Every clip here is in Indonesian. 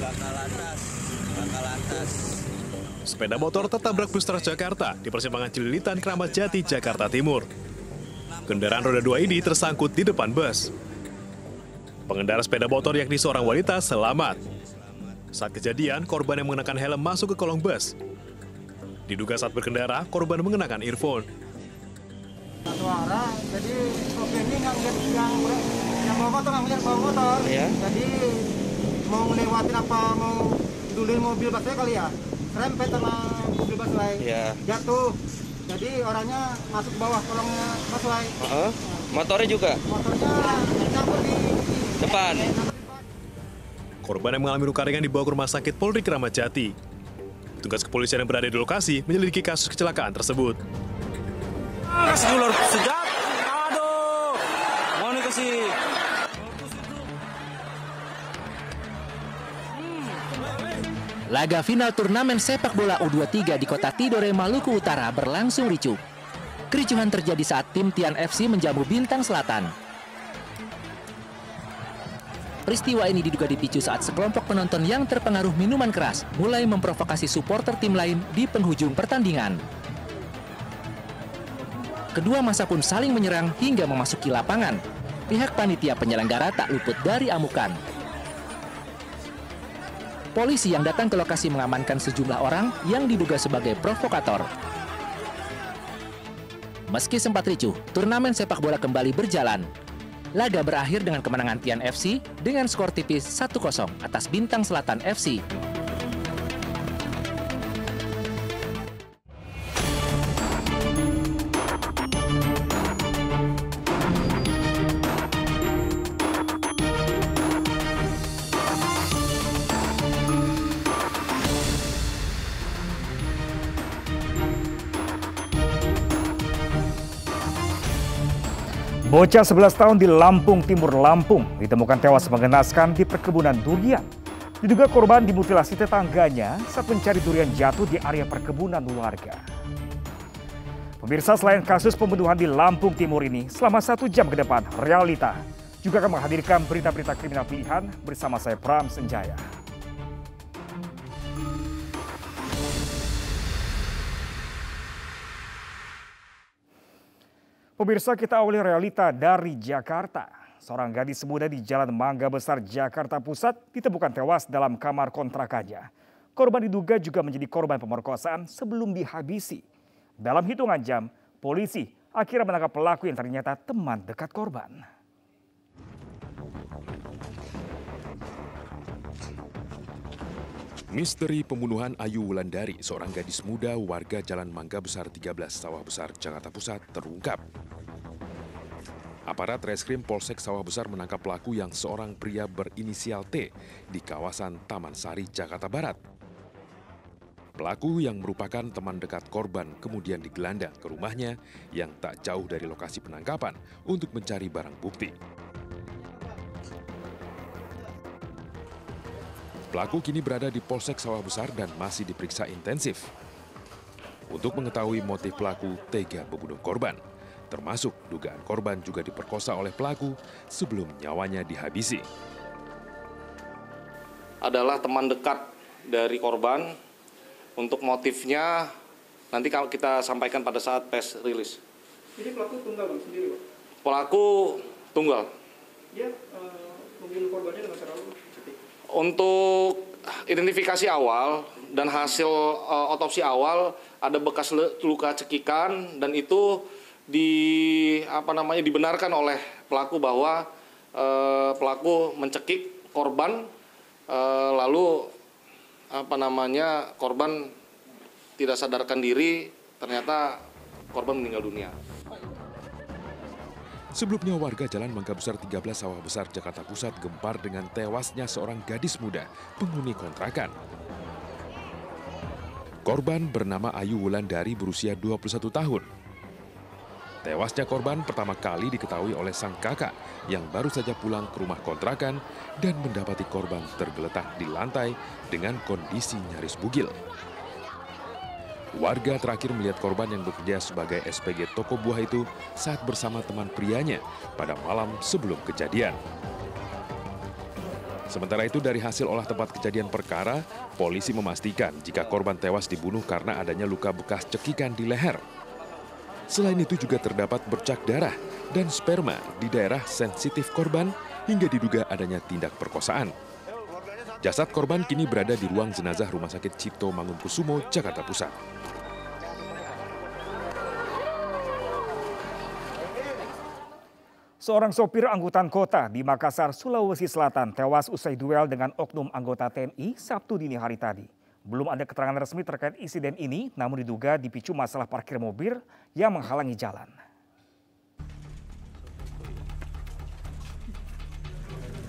Laka lantas. Sepeda motor tertabrak bus Transjakarta di persimpangan Cililitan, Kramat Jati, Jakarta Timur. Kendaraan roda 2 ini tersangkut di depan bus. Pengendara sepeda motor yakni seorang wanita selamat. Saat kejadian, korban yang mengenakan helm masuk ke kolong bus. Diduga saat berkendara, korban mengenakan earphone. Satu arah, jadi sopir ini nggak ngeliat yang bawa motor, nggak ngeliat bawa motor. Ya. Jadi mau ngelewatin apa, mau duluin mobil busnya kali ya. Serempet sama mobil bus lain. Ya. Jatuh. Jadi orangnya masuk ke bawah kolongnya bus lain. Motornya juga? Motornya campur di depan. Korban yang mengalami luka ringan dibawa ke rumah sakit Polri Kramat Jati. Petugas kepolisian yang berada di lokasi menyelidiki kasus kecelakaan tersebut. Kasih dulu sedap. Aduh. Mau nih kasih. Laga final turnamen sepak bola U23 di kota Tidore, Maluku Utara berlangsung ricuh. Kericuhan terjadi saat tim Tian FC menjamu Bintang Selatan. Peristiwa ini diduga dipicu saat sekelompok penonton yang terpengaruh minuman keras mulai memprovokasi supporter tim lain di penghujung pertandingan. Kedua masa pun saling menyerang hingga memasuki lapangan. Pihak panitia penyelenggara tak luput dari amukan. Polisi yang datang ke lokasi mengamankan sejumlah orang yang diduga sebagai provokator. Meski sempat ricuh, turnamen sepak bola kembali berjalan. Laga berakhir dengan kemenangan Tian FC dengan skor tipis 1-0 atas Bintang Selatan FC. Bocah 11 tahun di Lampung Timur, Lampung ditemukan tewas mengenaskan di perkebunan durian. Diduga korban dimutilasi tetangganya saat mencari durian jatuh di area perkebunan warga. Pemirsa, selain kasus pembunuhan di Lampung Timur ini, selama 1 jam ke depan, Realita juga akan menghadirkan berita-berita kriminal pilihan bersama saya Pram Senjaya. Pemirsa, kita awali Realita dari Jakarta. Seorang gadis muda di Jalan Mangga Besar, Jakarta Pusat ditemukan tewas dalam kamar kontrakannya. Korban diduga juga menjadi korban pemerkosaan sebelum dihabisi. Dalam hitungan jam, polisi akhirnya menangkap pelaku yang ternyata teman dekat korban. Misteri pembunuhan Ayu Wulandari, seorang gadis muda warga Jalan Mangga Besar 13, Sawah Besar, Jakarta Pusat, terungkap. Aparat Reskrim Polsek Sawah Besar menangkap pelaku yang seorang pria berinisial T di kawasan Taman Sari, Jakarta Barat. Pelaku yang merupakan teman dekat korban kemudian digelandang ke rumahnya yang tak jauh dari lokasi penangkapan untuk mencari barang bukti. Pelaku kini berada di Polsek Sawah Besar dan masih diperiksa intensif. Untuk mengetahui motif pelaku tega membunuh korban, termasuk dugaan korban juga diperkosa oleh pelaku sebelum nyawanya dihabisi. Adalah teman dekat dari korban. Untuk motifnya nanti kita sampaikan pada saat press release. Jadi pelaku tunggal sendiri, Pak? Pelaku tunggal. Dia membunuh korbannya dengan cara apa? Untuk identifikasi awal dan hasil otopsi awal ada bekas luka cekikan dan itu dibenarkan oleh pelaku bahwa pelaku mencekik korban lalu korban tidak sadarkan diri, ternyata korban meninggal dunia. Sebelumnya warga Jalan Mangga Besar 13 Sawah Besar, Jakarta Pusat gempar dengan tewasnya seorang gadis muda penghuni kontrakan. Korban bernama Ayu Wulandari berusia 21 tahun. Tewasnya korban pertama kali diketahui oleh sang kakak yang baru saja pulang ke rumah kontrakan dan mendapati korban tergeletak di lantai dengan kondisi nyaris bugil. Warga terakhir melihat korban yang bekerja sebagai SPG toko buah itu saat bersama teman prianya pada malam sebelum kejadian. Sementara itu dari hasil olah tempat kejadian perkara, polisi memastikan jika korban tewas dibunuh karena adanya luka bekas cekikan di leher. Selain itu juga terdapat bercak darah dan sperma di daerah sensitif korban hingga diduga adanya tindak perkosaan. Jasad korban kini berada di ruang jenazah Rumah Sakit Cipto Mangunkusumo, Jakarta Pusat. Seorang sopir angkutan kota di Makassar, Sulawesi Selatan tewas usai duel dengan oknum anggota TNI Sabtu dini hari tadi. Belum ada keterangan resmi terkait insiden ini, namun diduga dipicu masalah parkir mobil yang menghalangi jalan.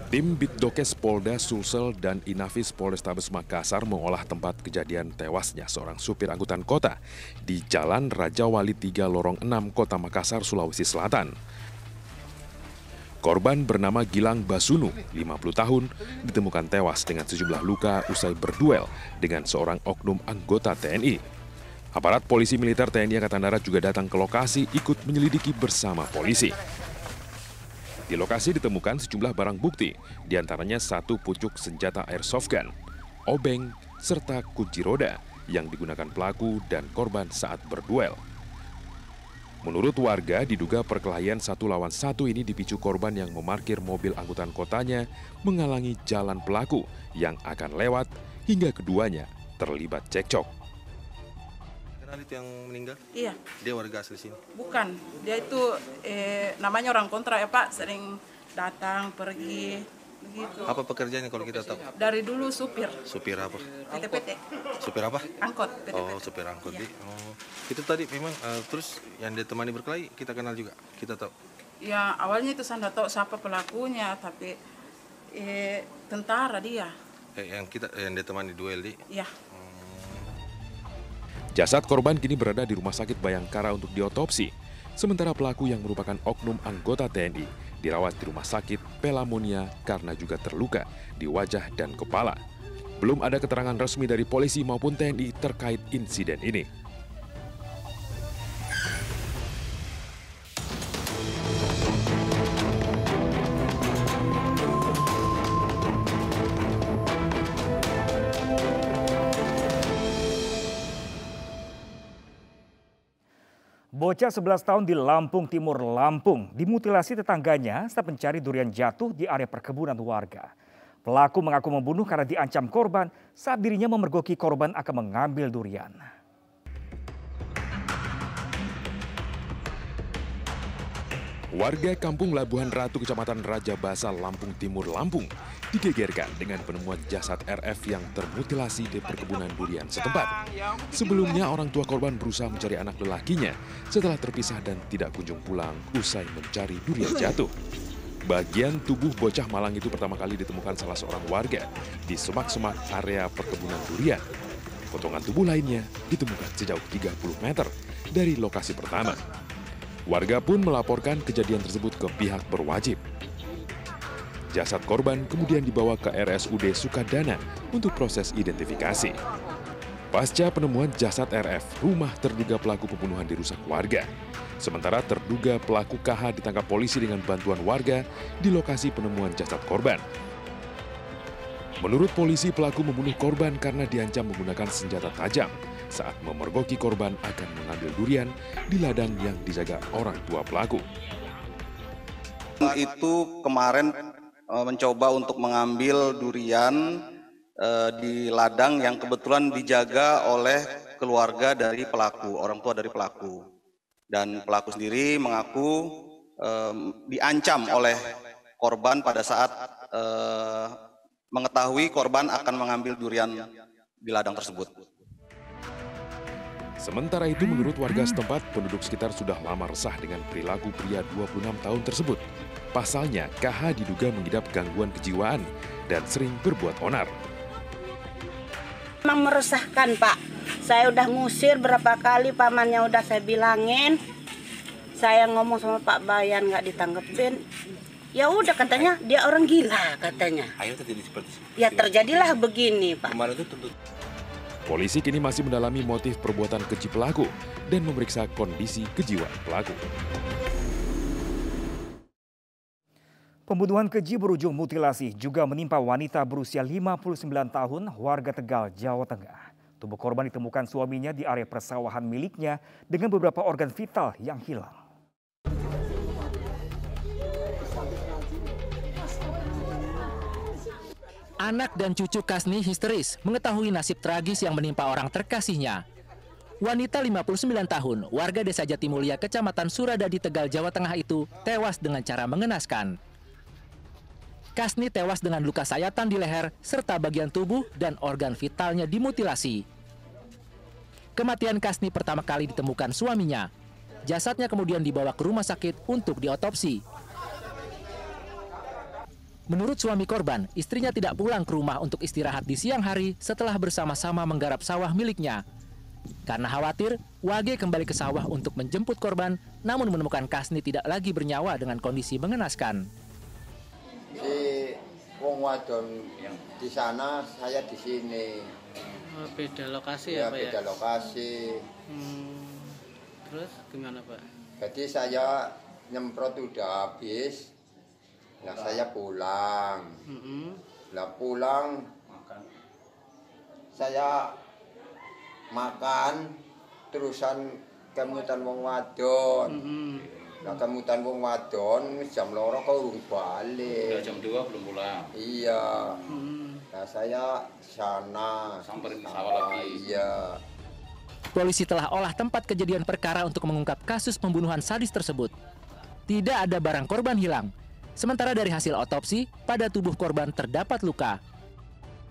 Tim Bitdokes Polda Sulsel dan Inafis Polrestabes Makassar mengolah tempat kejadian tewasnya seorang supir angkutan kota di Jalan Raja Wali 3 Lorong 6 Kota Makassar, Sulawesi Selatan. Korban bernama Gilang Basunu, 50 tahun, ditemukan tewas dengan sejumlah luka usai berduel dengan seorang oknum anggota TNI. Aparat polisi militer TNI Angkatan Darat juga datang ke lokasi ikut menyelidiki bersama polisi. Di lokasi ditemukan sejumlah barang bukti, diantaranya satu pucuk senjata airsoft gun, obeng, serta kunci roda yang digunakan pelaku dan korban saat berduel. Menurut warga, diduga perkelahian 1 lawan 1 ini dipicu korban yang memarkir mobil angkutan kotanya menghalangi jalan pelaku yang akan lewat hingga keduanya terlibat cekcok. Kenal itu yang meninggal? Iya. Dia warga asli sini? Bukan, dia itu namanya orang kontrak ya Pak, sering datang, pergi, begitu. Apa pekerjaannya kalau kita tahu? Dari dulu supir. Supir apa? PT-PT. Supir apa? Angkot. PT-PT. Oh, supir angkot. Iya. Oh, itu tadi memang terus yang dia temani berkelahi kita kenal juga, kita tahu. Ya awalnya itu saya nggak tahu siapa pelakunya, tapi tentara dia. Yang dia temani duel di? Iya. Jasad korban kini berada di Rumah Sakit Bayangkara untuk diotopsi. Sementara pelaku yang merupakan oknum anggota TNI dirawat di Rumah Sakit Pelamonia karena juga terluka di wajah dan kepala. Belum ada keterangan resmi dari polisi maupun TNI terkait insiden ini. Bocah 11 tahun di Lampung Timur, Lampung, dimutilasi tetangganya saat mencari durian jatuh di area perkebunan warga. Pelaku mengaku membunuh karena diancam korban saat dirinya memergoki korban akan mengambil durian. Warga Kampung Labuhan Ratu, Kecamatan Raja Basa, Lampung Timur, Lampung, digegerkan dengan penemuan jasad RF yang termutilasi di perkebunan durian setempat. Sebelumnya, orang tua korban berusaha mencari anak lelakinya setelah terpisah dan tidak kunjung pulang usai mencari durian jatuh. Bagian tubuh bocah malang itu pertama kali ditemukan salah seorang warga di semak-semak area perkebunan durian. Potongan tubuh lainnya ditemukan sejauh 30 meter dari lokasi pertama. Warga pun melaporkan kejadian tersebut ke pihak berwajib. Jasad korban kemudian dibawa ke RSUD Sukadana untuk proses identifikasi. Pasca penemuan jasad RF, rumah terduga pelaku pembunuhan dirusak warga. Sementara terduga pelaku KH ditangkap polisi dengan bantuan warga di lokasi penemuan jasad korban. Menurut polisi, pelaku membunuh korban karena diancam menggunakan senjata tajam saat memergoki korban akan mengambil durian di ladang yang dijaga orang tua pelaku. Itu kemarin mencoba untuk mengambil durian di ladang yang kebetulan dijaga oleh keluarga dari pelaku, orang tua dari pelaku. Dan pelaku sendiri mengaku diancam oleh korban pada saat mengetahui korban akan mengambil durian di ladang tersebut. Sementara itu, menurut warga setempat, penduduk sekitar sudah lama resah dengan perilaku pria 26 tahun tersebut. Pasalnya, KH diduga mengidap gangguan kejiwaan dan sering berbuat onar. Memang meresahkan, Pak. Saya udah ngusir berapa kali, pamannya udah saya bilangin. Saya ngomong sama Pak Bayan nggak ditanggepin. Ya udah katanya dia orang gila katanya. Ayo terjadi seperti itu. Ya terjadilah begini, Pak. Kemarin itu tentu. Polisi kini masih mendalami motif perbuatan keji pelaku dan memeriksa kondisi kejiwaan pelaku. Pembunuhan keji berujung mutilasi juga menimpa wanita berusia 59 tahun warga Tegal, Jawa Tengah. Tubuh korban ditemukan suaminya di area persawahan miliknya dengan beberapa organ vital yang hilang. Anak dan cucu Kasni histeris mengetahui nasib tragis yang menimpa orang terkasihnya. Wanita 59 tahun, warga desa Jatimulia, Kecamatan Suradadi, Tegal, Jawa Tengah itu tewas dengan cara mengenaskan. Kasni tewas dengan luka sayatan di leher serta bagian tubuh dan organ vitalnya dimutilasi. Kematian Kasni pertama kali ditemukan suaminya. Jasadnya kemudian dibawa ke rumah sakit untuk diotopsi. Menurut suami korban, istrinya tidak pulang ke rumah untuk istirahat di siang hari setelah bersama-sama menggarap sawah miliknya. Karena khawatir, Wage kembali ke sawah untuk menjemput korban, namun menemukan Kasni tidak lagi bernyawa dengan kondisi mengenaskan. Si wong wadon di sana, saya di sini. Oh, beda lokasi ya, Pak? Beda lokasi. Terus gimana, Pak? Jadi saya nyemprot udah habis. Nah, saya pulang. Nah, pulang saya makan terusan kemutan wong wadon. Nah, kemudian wong wadon jam 2 kok urung balik. Udah jam 2 belum pulang. Iya. Nah, saya sana samperin ke sawah lagi. Iya. Polisi telah olah tempat kejadian perkara untuk mengungkap kasus pembunuhan sadis tersebut. Tidak ada barang korban hilang. Sementara dari hasil otopsi, pada tubuh korban terdapat luka.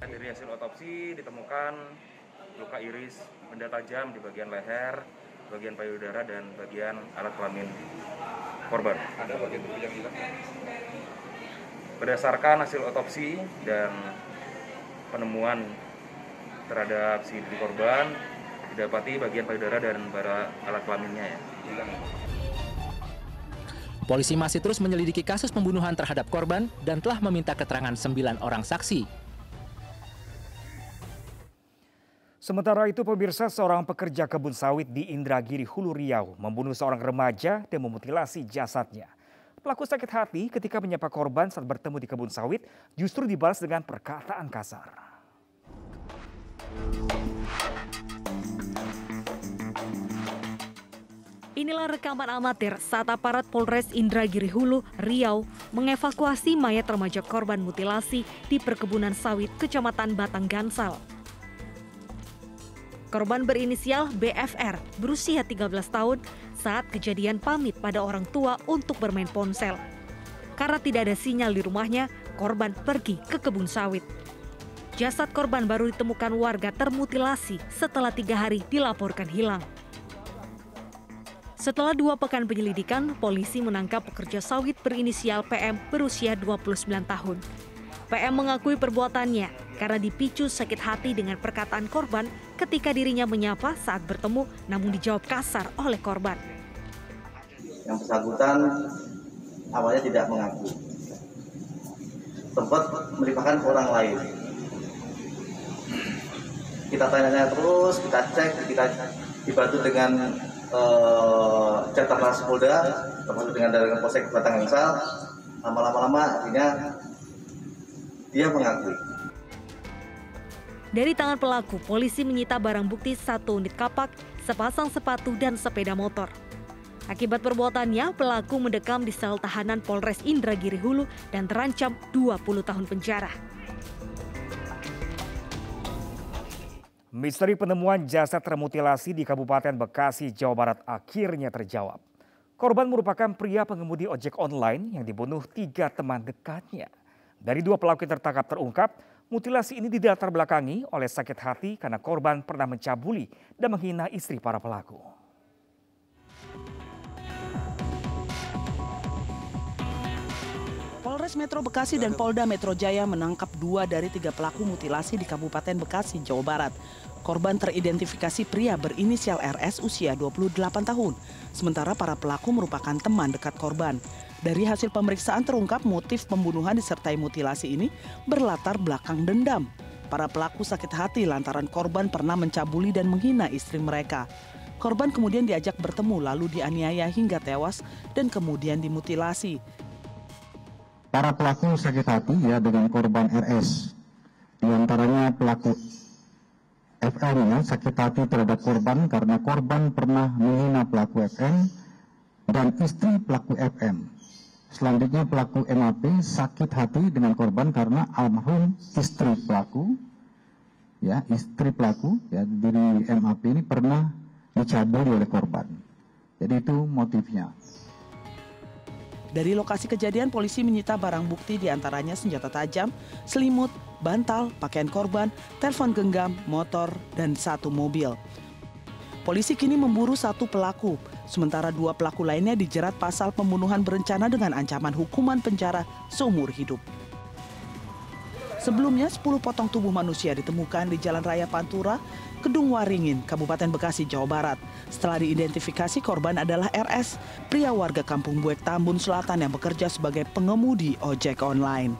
Dari hasil otopsi ditemukan luka iris, benda tajam di bagian leher, bagian payudara dan bagian alat kelamin korban. Ada bagian tubuh yang hilang. Berdasarkan hasil otopsi dan penemuan terhadap si korban, didapati bagian payudara dan bara alat kelaminnya ya hilang. Polisi masih terus menyelidiki kasus pembunuhan terhadap korban dan telah meminta keterangan 9 orang saksi. Sementara itu, pemirsa, seorang pekerja kebun sawit di Indragiri Hulu Riau membunuh seorang remaja dan memutilasi jasadnya. Pelaku sakit hati ketika menyapa korban saat bertemu di kebun sawit justru dibalas dengan perkataan kasar. Inilah rekaman amatir saat aparat Polres Indragiri Hulu, Riau mengevakuasi mayat remaja korban mutilasi di perkebunan sawit Kecamatan Batang Gansal. Korban berinisial BFR berusia 13 tahun saat kejadian pamit pada orang tua untuk bermain ponsel. Karena tidak ada sinyal di rumahnya, korban pergi ke kebun sawit. Jasad korban baru ditemukan warga termutilasi setelah 3 hari dilaporkan hilang. Setelah 2 pekan penyelidikan, polisi menangkap pekerja sawit berinisial PM berusia 29 tahun. PM mengakui perbuatannya karena dipicu sakit hati dengan perkataan korban ketika dirinya menyapa saat bertemu namun dijawab kasar oleh korban. Yang bersangkutan awalnya tidak mengaku. Sempat melibatkan orang lain. Kita tanya terus, kita cek, kita dibantu dengan Jatah Polda, termasuk dengan dari Polsek Batang Gansal. Lama-lama akhirnya dia mengakui. Dari tangan pelaku, polisi menyita barang bukti 1 unit kapak, sepasang sepatu dan sepeda motor. Akibat perbuatannya, pelaku mendekam di sel tahanan Polres Indragiri Hulu dan terancam 20 tahun penjara. Misteri penemuan jasad termutilasi di Kabupaten Bekasi, Jawa Barat akhirnya terjawab. Korban merupakan pria pengemudi ojek online yang dibunuh 3 teman dekatnya. Dari 2 pelaku yang tertangkap terungkap, mutilasi ini dilatar belakangi oleh sakit hati karena korban pernah mencabuli dan menghina istri para pelaku. Polres Metro Bekasi dan Polda Metro Jaya menangkap 2 dari 3 pelaku mutilasi di Kabupaten Bekasi, Jawa Barat. Korban teridentifikasi pria berinisial RS usia 28 tahun, sementara para pelaku merupakan teman dekat korban. Dari hasil pemeriksaan terungkap motif pembunuhan disertai mutilasi ini berlatar belakang dendam. Para pelaku sakit hati lantaran korban pernah mencabuli dan menghina istri mereka. Korban kemudian diajak bertemu lalu dianiaya hingga tewas dan kemudian dimutilasi. para pelaku sakit hati ya dengan korban RS. Di antaranya pelaku FM ya sakit hati terhadap korban karena korban pernah menghina pelaku FM dan istri pelaku FM. Selanjutnya pelaku MAP sakit hati dengan korban karena almarhum istri pelaku, ya istri pelaku, ya diri MAP ini pernah dicabuli oleh korban. Jadi itu motifnya. Dari lokasi kejadian, polisi menyita barang bukti diantaranya senjata tajam, selimut, bantal, pakaian korban, telepon genggam, motor, dan 1 mobil. Polisi kini memburu 1 pelaku, sementara 2 pelaku lainnya dijerat pasal pembunuhan berencana dengan ancaman hukuman penjara seumur hidup. Sebelumnya, 10 potong tubuh manusia ditemukan di Jalan Raya Pantura, Kedung Waringin, Kabupaten Bekasi, Jawa Barat. Setelah diidentifikasi, korban adalah RS, pria warga Kampung Buek, Tambun Selatan yang bekerja sebagai pengemudi ojek online.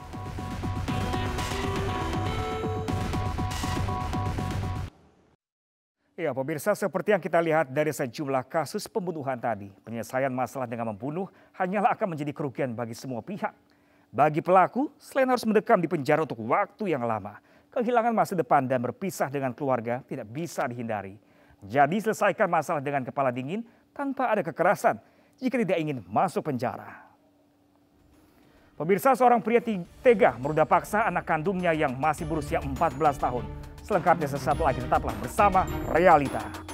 Ya, pemirsa, seperti yang kita lihat dari sejumlah kasus pembunuhan tadi, penyelesaian masalah dengan membunuh hanyalah akan menjadi kerugian bagi semua pihak. Bagi pelaku, selain harus mendekam di penjara untuk waktu yang lama, kehilangan masa depan dan berpisah dengan keluarga tidak bisa dihindari. Jadi selesaikan masalah dengan kepala dingin tanpa ada kekerasan jika tidak ingin masuk penjara. Pemirsa, seorang pria tega meruda paksa anak kandungnya yang masih berusia 14 tahun. Selengkapnya sesaat lagi, tetaplah bersama Realita.